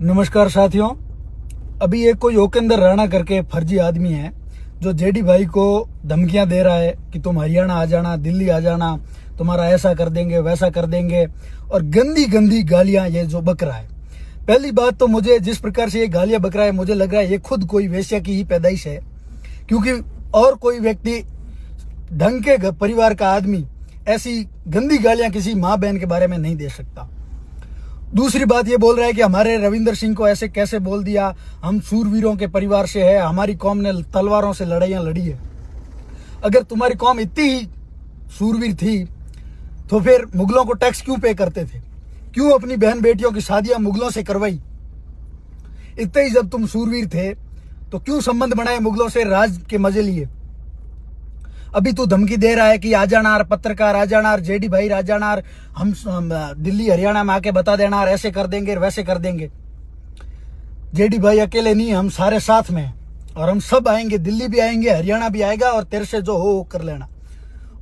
नमस्कार साथियों, अभी एक कोई उपेंद्र राणा करके फर्जी आदमी है जो जेडी भाई को धमकियां दे रहा है कि तुम हरियाणा आ जाना, दिल्ली आ जाना, तुम्हारा ऐसा कर देंगे वैसा कर देंगे, और गंदी गंदी गालियां ये जो बक रहा है। पहली बात तो मुझे जिस प्रकार से ये गालियां बक रहा है, मुझे लग रहा है ये खुद कोई वेश्या की ही पैदाइश है, क्योंकि और कोई व्यक्ति ढंग के परिवार का आदमी ऐसी गंदी गालियां किसी माँ बहन के बारे में नहीं दे सकता। दूसरी बात ये बोल रहा है कि हमारे रविंद्र सिंह को ऐसे कैसे बोल दिया, हम सूरवीरों के परिवार से है, हमारी कौम ने तलवारों से लड़ाइयां लड़ी है। अगर तुम्हारी कौम इतनी ही सूरवीर थी तो फिर मुगलों को टैक्स क्यों पे करते थे, क्यों अपनी बहन बेटियों की शादियां मुगलों से करवाई। इतने ही जब तुम सूरवीर थे तो क्यों संबंध बनाए मुगलों से, राज के मजे लिए। अभी तू धमकी दे रहा है कि आ जाना, पत्रकार आ जाना, जेडी भाई आ जाना, हम दिल्ली हरियाणा में आके बता देना, ऐसे कर देंगे वैसे कर देंगे। जेडी भाई अकेले नहीं, हम सारे साथ में और हम सब आएंगे, दिल्ली भी आएंगे, हरियाणा भी आएगा और तेरे से जो हो कर लेना।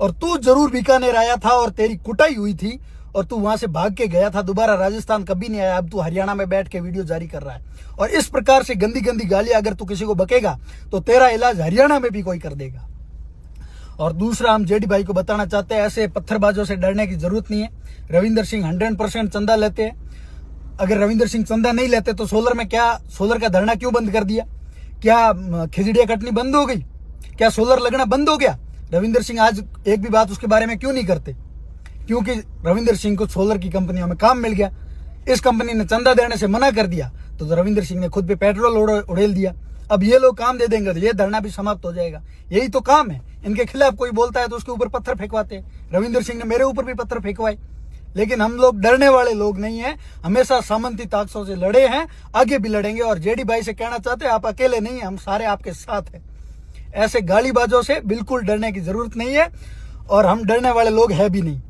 और तू जरूर बीकानेर आया था और तेरी कुटाई हुई थी और तू वहां से भाग के गया था, दोबारा राजस्थान कभी नहीं आया। अब तू हरियाणा में बैठ के वीडियो जारी कर रहा है और इस प्रकार से गंदी गंदी गालियां अगर तू किसी को बकेगा तो तेरा इलाज हरियाणा में भी कोई कर देगा। और दूसरा, हम जेडी भाई को बताना चाहते हैं, ऐसे पत्थरबाजों से डरने की जरूरत नहीं है। रविंद्र सिंह 100% चंदा लेते हैं। अगर रविंद्र सिंह चंदा नहीं लेते तो सोलर का धरना क्यों बंद कर दिया? क्या खिचड़ियां कटनी बंद हो गई? क्या सोलर लगना बंद हो गया? रविंद्र सिंह आज एक भी बात उसके बारे में क्यों नहीं करते? क्योंकि रविंद्र सिंह को सोलर की कंपनियों में काम मिल गया। इस कंपनी ने चंदा देने से मना कर दिया तो रविंद्र सिंह ने खुद पे पेट्रोल उड़ेल दिया। अब ये लोग काम दे देंगे तो ये धरना भी समाप्त हो जाएगा। यही तो काम है। इनके खिलाफ कोई बोलता है तो उसके ऊपर पत्थर फेंकवाते हैं। रविंद्र सिंह ने मेरे ऊपर भी पत्थर फेंकवाए, लेकिन हम लोग डरने वाले लोग नहीं हैं, हमेशा सामंती ताकतों से लड़े हैं, आगे भी लड़ेंगे। और जेडी भाई से कहना चाहते हैं, आप अकेले नहीं हैं, हम सारे आपके साथ हैं। ऐसे गालीबाजों से बिल्कुल डरने की जरूरत नहीं है और हम डरने वाले लोग है भी नहीं।